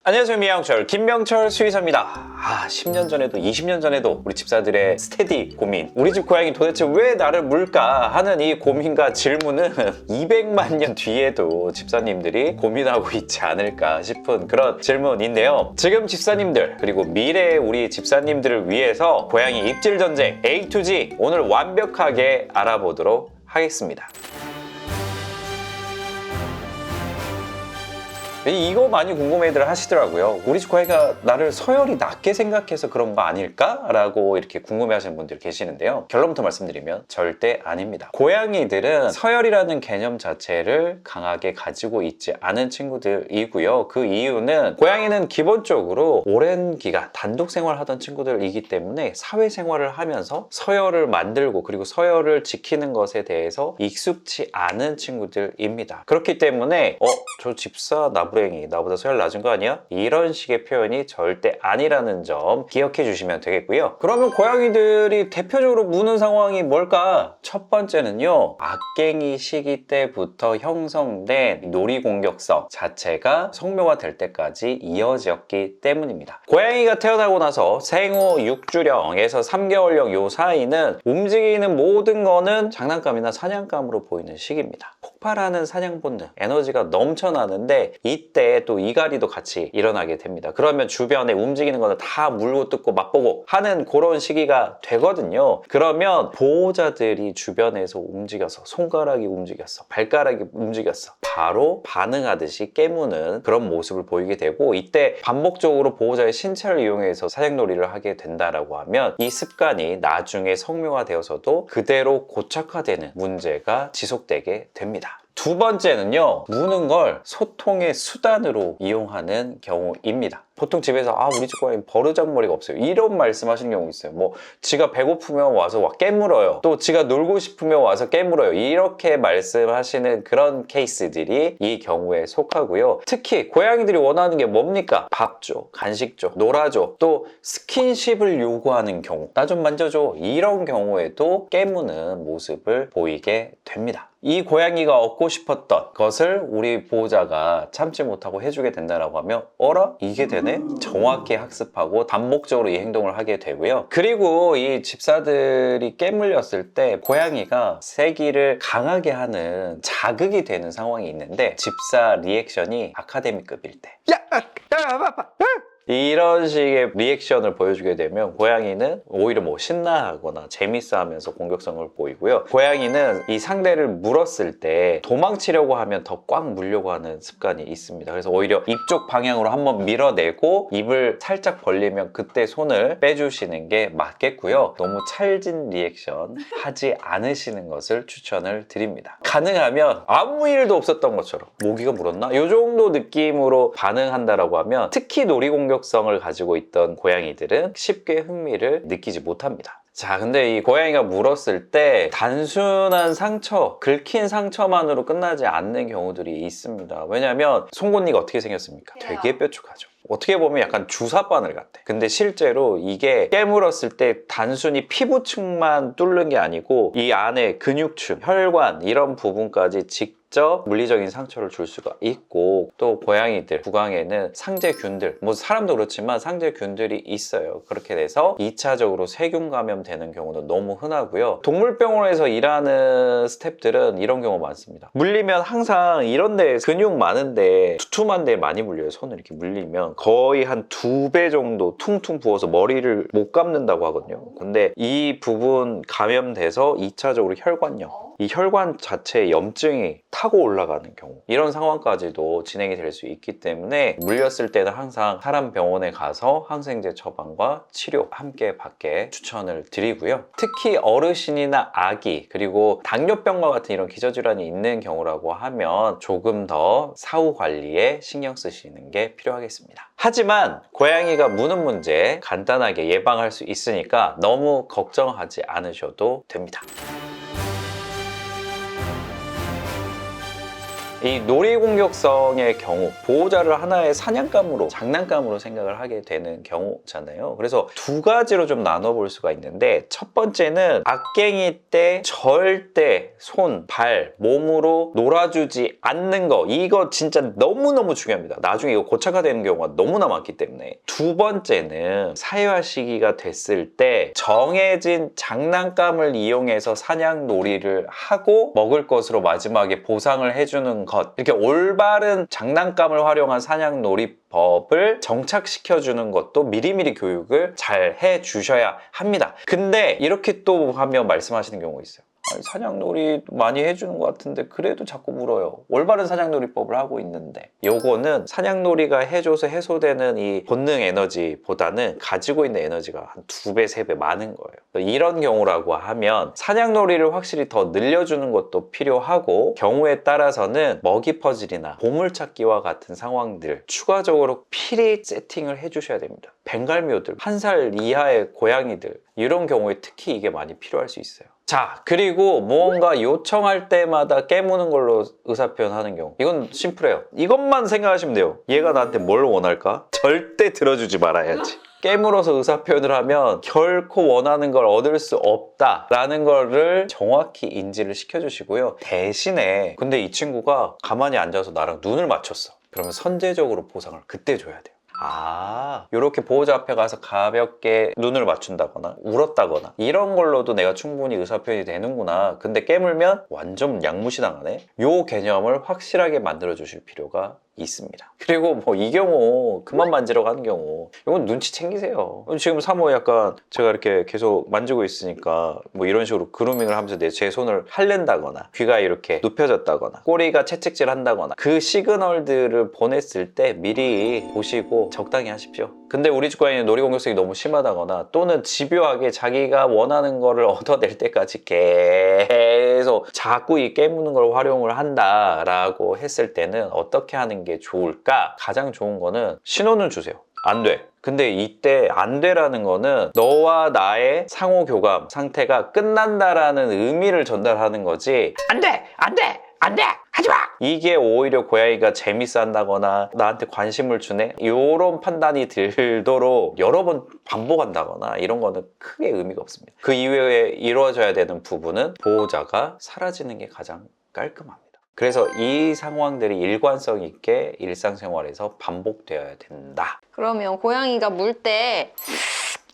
안녕하세요. 미양철 김명철 수의사입니다. 10년 전에도 20년 전에도 우리 집사들의 스테디 고민, 우리 집 고양이 도대체 왜 나를 물까 하는 이 고민과 질문은 200만 년 뒤에도 집사님들이 고민하고 있지 않을까 싶은 그런 질문인데요. 지금 집사님들 그리고 미래의 우리 집사님들을 위해서 고양이 입질 전쟁 A to G 오늘 완벽하게 알아보도록 하겠습니다. 이거 많이 궁금해들 하시더라고요. 우리 집 고양이가 나를 서열이 낮게 생각해서 그런 거 아닐까? 라고 이렇게 궁금해 하시는 분들 계시는데요. 결론부터 말씀드리면 절대 아닙니다. 고양이들은 서열이라는 개념 자체를 강하게 가지고 있지 않은 친구들이고요. 그 이유는 고양이는 기본적으로 오랜 기간 단독 생활하던 친구들이기 때문에 사회생활을 하면서 서열을 만들고 그리고 서열을 지키는 것에 대해서 익숙치 않은 친구들입니다. 그렇기 때문에 저 집사 나부랭이 나보다 서열 낮은 거 아니야? 이런 식의 표현이 절대 아니라는 점 기억해 주시면 되겠고요. 그러면 고양이들이 대표적으로 무는 상황이 뭘까? 첫 번째는요, 악갱이 시기 때부터 형성된 놀이 공격성 자체가 성묘화될 때까지 이어졌기 때문입니다. 고양이가 태어나고 나서 생후 6주령에서 3개월령 요 사이는 움직이는 모든 거는 장난감이나 사냥감으로 보이는 시기입니다. 폭발하는 사냥 본능, 에너지가 넘쳐나는데 이때 또 이갈이도 같이 일어나게 됩니다. 그러면 주변에 움직이는 거는 다 물고 뜯고 맛보고 하는 그런 시기가 되거든요. 그러면 보호자들이 주변에서 움직여서 손가락이 움직였어, 발가락이 움직였어, 바로 반응하듯이 깨무는 그런 모습을 보이게 되고, 이때 반복적으로 보호자의 신체를 이용해서 사냥놀이를 하게 된다라고 하면 이 습관이 나중에 성묘화되어서도 그대로 고착화되는 문제가 지속되게 됩니다. 두 번째는요, 무는 걸 소통의 수단으로 이용하는 경우입니다. 보통 집에서 우리 집 고양이 버르장머리가 없어요, 이런 말씀하시는 경우 있어요. 뭐 지가 배고프면 와서 깨물어요, 또 지가 놀고 싶으면 와서 깨물어요, 이렇게 말씀하시는 그런 케이스들이 이 경우에 속하고요. 특히 고양이들이 원하는 게 뭡니까? 밥 줘, 간식 줘, 놀아줘, 또 스킨십을 요구하는 경우, 나 좀 만져줘, 이런 경우에도 깨무는 모습을 보이게 됩니다. 이 고양이가 얻고 싶었던 것을 우리 보호자가 참지 못하고 해주게 된다고 하면 어라? 이게 되네? 정확히 학습하고 반복적으로 이 행동을 하게 되고요. 그리고 이 집사들이 깨물렸을 때 고양이가 세기를 강하게 하는 자극이 되는 상황이 있는데, 집사 리액션이 아카데미급일 때 이런 식의 리액션을 보여주게 되면 고양이는 오히려 신나하거나 재밌어 하면서 공격성을 보이고요. 고양이는 이 상대를 물었을 때 도망치려고 하면 더 꽉 물려고 하는 습관이 있습니다. 그래서 오히려 입쪽 방향으로 한번 밀어내고 입을 살짝 벌리면 그때 손을 빼주시는 게 맞겠고요. 너무 찰진 리액션 하지 않으시는 것을 추천을 드립니다. 가능하면 아무 일도 없었던 것처럼 모기가 물었나? 이 정도 느낌으로 반응한다라고 하면, 특히 놀이공격성을 가지고 있던 고양이들은 쉽게 흥미를 느끼지 못합니다. 자, 근데 이 고양이가 물었을 때 단순한 상처, 긁힌 상처만으로 끝나지 않는 경우들이 있습니다. 왜냐하면 송곳니가 어떻게 생겼습니까? 되게 뾰족하죠. 어떻게 보면 약간 주사바늘 같아. 근데 실제로 이게 깨물었을 때 단순히 피부층만 뚫는 게 아니고 이 안에 근육층, 혈관 이런 부분까지 직접 물리적인 상처를 줄 수가 있고, 또 고양이들 구강에는 상재균들, 사람도 그렇지만 상재균들이 있어요. 그렇게 돼서 2차적으로 세균 감염되는 경우는 너무 흔하고요. 동물병원에서 일하는 스태프들은 이런 경우 많습니다. 물리면 항상 이런 데 근육 많은데 두툼한 데 많이 물려요. 손을 이렇게 물리면 거의 한 2배 정도 퉁퉁 부어서 머리를 못 감는다고 하거든요. 근데 이 부분 감염돼서 2차적으로 혈관염, 이 혈관 자체에 염증이 타고 올라가는 경우, 이런 상황까지도 진행이 될 수 있기 때문에 물렸을 때는 항상 사람 병원에 가서 항생제 처방과 치료 함께 받게 추천을 드리고요. 특히 어르신이나 아기, 그리고 당뇨병과 같은 이런 기저질환이 있는 경우라고 하면 조금 더 사후 관리에 신경 쓰시는 게 필요하겠습니다. 하지만 고양이가 무는 문제 간단하게 예방할 수 있으니까 너무 걱정하지 않으셔도 됩니다. 이 놀이공격성의 경우 보호자를 하나의 사냥감으로 장난감으로 생각을 하게 되는 경우잖아요. 그래서 두 가지로 좀 나눠볼 수가 있는데 첫 번째는 악갱이 때 절대 손, 발, 몸으로 놀아주지 않는 거 이거 진짜 너무너무 중요합니다. 나중에 이거 고착화 되는 경우가 너무나 많기 때문에. 두 번째는 사회화 시기가 됐을 때 정해진 장난감을 이용해서 사냥 놀이를 하고 먹을 것으로 마지막에 보상을 해주는 것 이렇게 올바른 장난감을 활용한 사냥 놀이법을 정착시켜주는 것도 미리미리 교육을 잘 해주셔야 합니다. 근데 이렇게 또 하면 말씀하시는 경우가 있어요. 아니, 사냥놀이 많이 해주는 것 같은데 그래도 자꾸 물어요. 올바른 사냥놀이법을 하고 있는데 요거는 사냥놀이가 해줘서 해소되는 이 본능 에너지보다는 가지고 있는 에너지가 한 2배, 3배 많은 거예요. 이런 경우라고 하면 사냥놀이를 확실히 더 늘려주는 것도 필요하고 경우에 따라서는 먹이 퍼즐이나 보물찾기와 같은 상황들 추가적으로 필히 세팅을 해주셔야 됩니다. 벵갈묘들, 1살 이하의 고양이들 이런 경우에 특히 이게 많이 필요할 수 있어요. 자, 그리고 무언가 요청할 때마다 깨무는 걸로 의사표현하는 경우 이건 심플해요. 이것만 생각하시면 돼요. 얘가 나한테 뭘 원할까? 절대 들어주지 말아야지. 깨물어서 의사표현을 하면 결코 원하는 걸 얻을 수 없다라는 거를 정확히 인지를 시켜주시고요. 대신에 근데 이 친구가 가만히 앉아서 나랑 눈을 맞췄어. 그러면 선제적으로 보상을 그때 줘야 돼요. 이렇게 보호자 앞에 가서 가볍게 눈을 맞춘다거나 울었다거나 이런 걸로도 내가 충분히 의사표현이 되는구나. 근데 깨물면 완전 양무시당하네. 요 개념을 확실하게 만들어 주실 필요가 있습니다. 그리고 뭐 이 경우 그만 만지라고 하는 경우 이건 눈치 챙기세요. 지금 사모 약간 제가 이렇게 계속 만지고 있으니까 뭐 이런 식으로 그루밍을 하면서 제 손을 핥는다거나 귀가 이렇게 눕혀졌다거나 꼬리가 채찍질 한다거나 그 시그널들을 보냈을 때 미리 보시고 적당히 하십시오. 근데 우리 집 고양이는 놀이공격성이 너무 심하다거나 또는 집요하게 자기가 원하는 거를 얻어낼 때까지 계속 자꾸 이 깨무는 걸 활용을 한다라고 했을 때는 어떻게 하는 게 좋을까? 가장 좋은 거는 신호는 주세요. 안 돼. 근데 이때 안 돼라는 거는 너와 나의 상호 교감 상태가 끝난다라는 의미를 전달하는 거지. 안 돼! 안 돼! 안 돼! 하지 마! 이게 오히려 고양이가 재밌어 한다거나 나한테 관심을 주네? 이런 판단이 들도록 여러 번 반복한다거나 이런 거는 크게 의미가 없습니다. 그 이후에 이루어져야 되는 부분은 보호자가 사라지는 게 가장 깔끔합니다. 그래서 이 상황들이 일관성 있게 일상생활에서 반복되어야 된다. 그러면 고양이가 물 때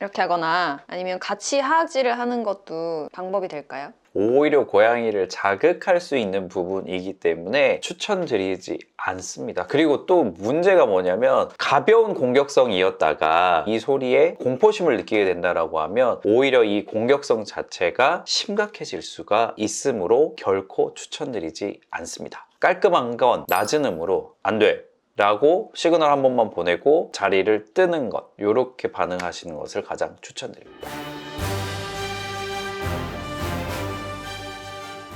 이렇게 하거나 아니면 같이 하악질을 하는 것도 방법이 될까요? 오히려 고양이를 자극할 수 있는 부분이기 때문에 추천드리지 않습니다. 그리고 또 문제가 뭐냐면 가벼운 공격성이었다가 이 소리에 공포심을 느끼게 된다라고 하면 오히려 이 공격성 자체가 심각해질 수가 있으므로 결코 추천드리지 않습니다. 깔끔한 건 낮은 음으로 안 돼! 라고 시그널 한 번만 보내고 자리를 뜨는 것 이렇게 반응하시는 것을 가장 추천드립니다.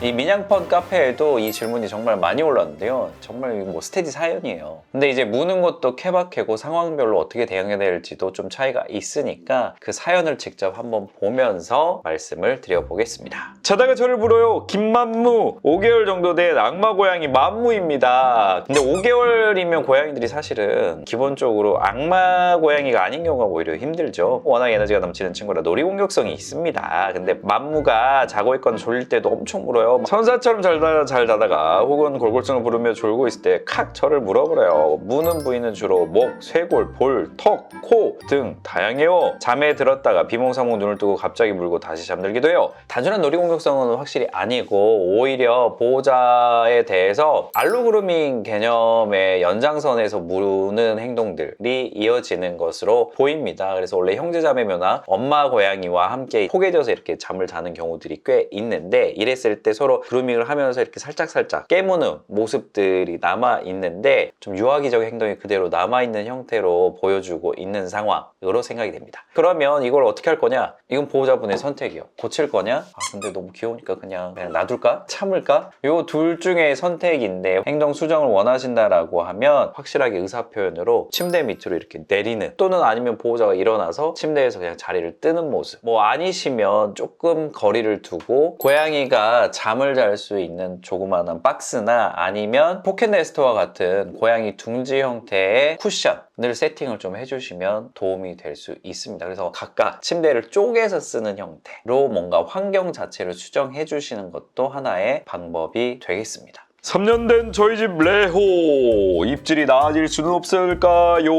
이 민양펀 카페에도 이 질문이 정말 많이 올랐는데요. 정말 뭐 스테디 사연이에요. 근데 이제 무는 것도 케바케고 상황별로 어떻게 대응해야 될지도 좀 차이가 있으니까 그 사연을 직접 한번 보면서 말씀을 드려보겠습니다. 자다가 저를 불러요. 김만무 5개월 정도 된 악마 고양이 만무입니다. 근데 5개월이면 고양이들이 사실은 기본적으로 악마 고양이가 아닌 경우가 오히려 힘들죠. 워낙 에너지가 넘치는 친구라 놀이공격성이 있습니다. 근데 만무가 자고 있거나 졸릴 때도 엄청 물어요. 천사처럼 잘 자다가 혹은 골골증을 부르며 졸고 있을 때 칵 저를 물어버려요. 무는 부위는 주로 목, 쇄골, 볼, 턱, 코 등 다양해요. 잠에 들었다가 비몽사몽 눈을 뜨고 갑자기 물고 다시 잠들기도 해요. 단순한 놀이공격성은 확실히 아니고 오히려 보호자에 대해서 알로그루밍 개념의 연장선에서 무는 행동들이 이어지는 것으로 보입니다. 그래서 원래 형제자매묘나 엄마 고양이와 함께 포개져서 이렇게 잠을 자는 경우들이 꽤 있는데 이랬을 때 서로 그루밍을 하면서 이렇게 살짝 깨무는 모습들이 남아있는데 좀 유아기적 행동이 그대로 남아있는 형태로 보여주고 있는 상황으로 생각이 됩니다. 그러면 이걸 어떻게 할 거냐? 이건 보호자분의 선택이요. 고칠 거냐? 근데 너무 귀여우니까 그냥 놔둘까? 참을까? 요 둘 중에 선택인데 행동 수정을 원하신다라고 하면 확실하게 의사표현으로 침대 밑으로 이렇게 내리는 또는 아니면 보호자가 일어나서 침대에서 그냥 자리를 뜨는 모습 뭐 아니시면 조금 거리를 두고 고양이가 잠을 잘 수 있는 조그마한 박스나 아니면 포켓네스트와 같은 고양이 둥지 형태의 쿠션을 세팅을 좀 해주시면 도움이 될 수 있습니다. 그래서 각각 침대를 쪼개서 쓰는 형태로 뭔가 환경 자체를 수정해 주시는 것도 하나의 방법이 되겠습니다. 3년 된 저희 집 레호, 입질이 나아질 수는 없을까요?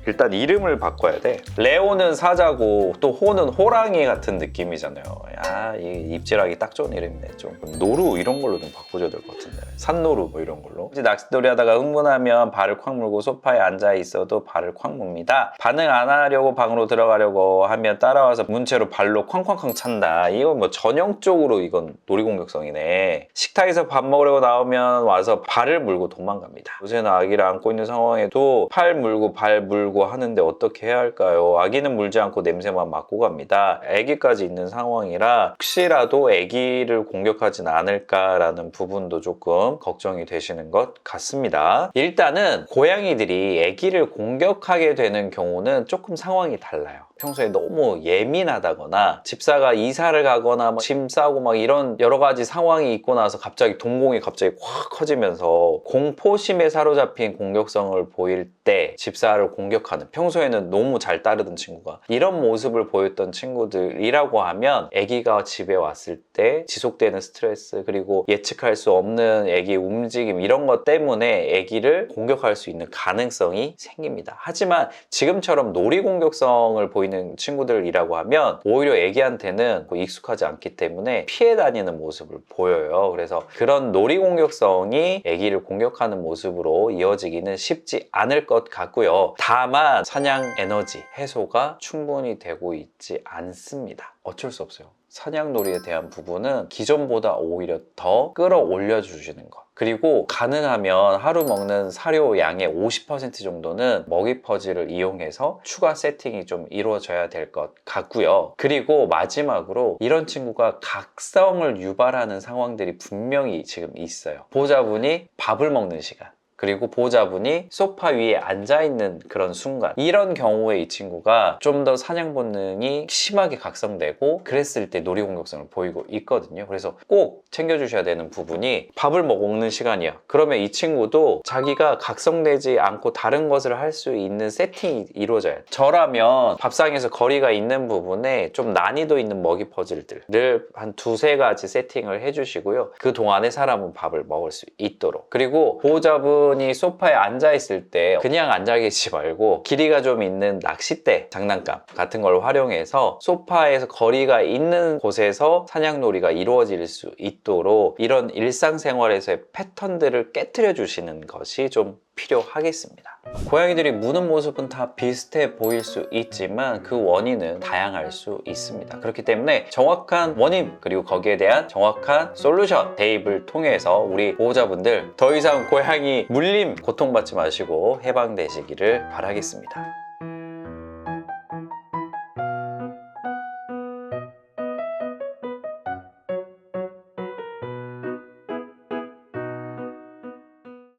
일단 이름을 바꿔야 돼. 레오는 사자고 또 호는 호랑이 같은 느낌이잖아요. 야, 이 입질하기 딱 좋은 이름이네. 좀 노루 이런 걸로 좀 바꿔줘야 될 것 같은데. 산노루 뭐 이런 걸로. 이제 낚싯놀이 하다가 흥분하면 발을 콱 물고 소파에 앉아 있어도 발을 콱 뭅니다. 반응 안 하려고 방으로 들어가려고 하면 따라와서 문채로 발로 쾅쾅쾅 찬다. 이건 뭐 전형적으로 이건 놀이공격성이네. 식탁에서 밥 먹으려고 나오면 와서 발을 물고 도망갑니다. 요새는 아기를 안고 있는 상황에도 팔 물고 발 물고 하는데 어떻게 해야 할까요? 아기는 물지 않고 냄새만 맡고 갑니다. 아기까지 있는 상황이라 혹시라도 아기를 공격하진 않을까라는 부분도 조금 걱정이 되시는 것 같습니다. 일단은 고양이들이 아기를 공격하게 되는 경우는 조금 상황이 달라요. 평소에 너무 예민하다거나 집사가 이사를 가거나 짐 싸고 막 이런 여러 가지 상황이 있고 나서 갑자기 동공이 갑자기 확 커지면서 공포심에 사로잡힌 공격성을 보일 때 집사를 공격하는, 평소에는 너무 잘 따르던 친구가 이런 모습을 보였던 친구들이라고 하면 아기가 집에 왔을 때 지속되는 스트레스, 그리고 예측할 수 없는 아기의 움직임, 이런 것 때문에 아기를 공격할 수 있는 가능성이 생깁니다. 하지만 지금처럼 놀이 공격성을 보이는 친구들이라고 하면 오히려 아기한테는 익숙하지 않기 때문에 피해 다니는 모습을 보여요. 그래서 그런 놀이 공격성이 아기를 공격하는 모습으로 이어지기는 쉽지 않을 것 같고요. 다만 사냥 에너지 해소가 충분히 되고 있지 않습니다. 어쩔 수 없어요. 사냥놀이에 대한 부분은 기존보다 오히려 더 끌어올려 주시는 것, 그리고 가능하면 하루 먹는 사료 양의 50% 정도는 먹이 퍼즐을 이용해서 추가 세팅이 좀 이루어져야 될 것 같고요. 그리고 마지막으로 이런 친구가 각성을 유발하는 상황들이 분명히 지금 있어요. 보호자분이 밥을 먹는 시간, 그리고 보호자분이 소파 위에 앉아있는 그런 순간, 이런 경우에 이 친구가 좀 더 사냥 본능이 심하게 각성되고 그랬을 때 놀이 공격성을 보이고 있거든요. 그래서 꼭 챙겨주셔야 되는 부분이 밥을 먹는 시간이야. 그러면 이 친구도 자기가 각성되지 않고 다른 것을 할 수 있는 세팅이 이루어져요. 저라면 밥상에서 거리가 있는 부분에 좀 난이도 있는 먹이 퍼즐들을 한 2-3가지 세팅을 해주시고요. 그 동안에 사람은 밥을 먹을 수 있도록. 그리고 보호자분 이 소파에 앉아있을 때 그냥 앉아 계시지 말고 길이가 좀 있는 낚싯대, 장난감 같은 걸 활용해서 소파에서 거리가 있는 곳에서 사냥놀이가 이루어질 수 있도록 이런 일상생활에서의 패턴들을 깨트려 주시는 것이 좀 필요하겠습니다. 고양이들이 무는 모습은 다 비슷해 보일 수 있지만 그 원인은 다양할 수 있습니다. 그렇기 때문에 정확한 원인, 그리고 거기에 대한 정확한 솔루션 대입을 통해서 우리 보호자분들 더 이상 고양이 물림 고통받지 마시고 해방되시기를 바라겠습니다.